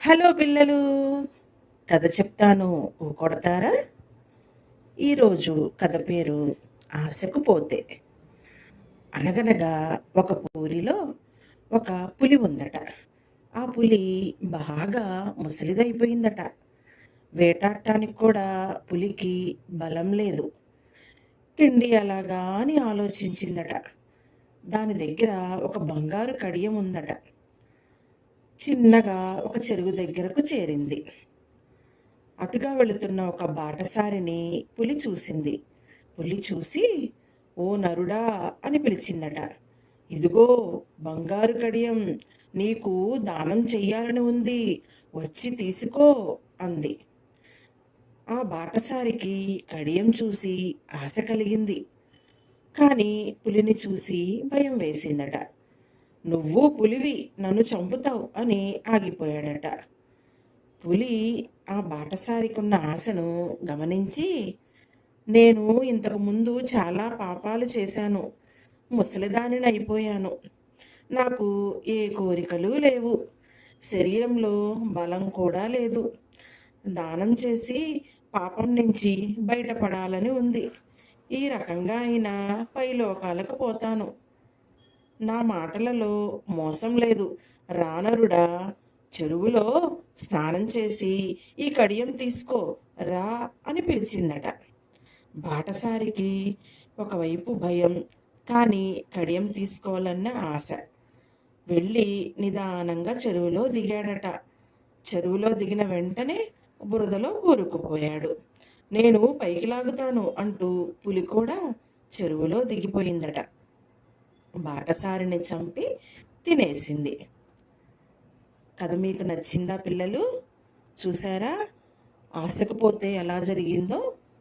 Hello పిల్లలు, కథ చెప్తాను కొడతారా? ఈరోజు కథ పేరు ఆశకు పోతే. అనగనగా ఒక ఊరిలో ఒక పులి ఉందట. ఆ పులి బాగా ముసలిదైపోయిందట. వేటాడటానికి కూడా పులికి బలం లేదు. తిండి ఎలాగా అని ఆలోచించిందట. దాని దగ్గర ఒక బంగారు కడియం ఉందట. చిన్నగా ఒక చెరువు దగ్గరకు చేరింది. అటుగా వెళుతున్న ఒక బాటసారిని పులి చూసింది. పులి చూసి, "ఓ నరుడా" అని పిలిచిందట. "ఇదిగో బంగారు కడియం, నీకు దానం చెయ్యాలని ఉంది, వచ్చి తీసుకో" అంది. ఆ బాటసారికి కడియం చూసి ఆశ కలిగింది. కానీ పులిని చూసి భయం వేసిందట. "నువ్వు పులివి, నన్ను చంపుతావు" అని ఆగిపోయాడట. పులి ఆ బాటసారికున్న ఆశను గమనించి, "నేను ఇంతకుముందు చాలా పాపాలు చేశాను, ముసలిదానిని అయిపోయాను, నాకు ఏ కోరికలు లేవు, శరీరంలో బలం కూడా లేదు. దానం చేసి పాపం నుంచి బయటపడాలని ఉంది. ఈ రకంగా అయినా పైలోకాలకు పోతాను. నా మాటలలో మోసం లేదు. రానరుడా, చెరువులో స్నానం చేసి ఈ కడియం తీసుకో రా" అని పిలిచిందట. బాటసారికి ఒకవైపు భయం, కానీ కడియం తీసుకోవాలన్న ఆశ. వెళ్ళి నిదానంగా చెరువులో దిగాడట. చెరువులో దిగిన వెంటనే బురదలో కూరుకుపోయాడు. "నేను పైకి లాగుతాను" అంటూ పులి కూడా చెరువులో దిగిపోయిందట. బాటసారిని చంపి తినేసింది. కథ మీకు నచ్చిందా పిల్లలు? చూసారా ఆశకు పోతే ఎలా జరిగిందో?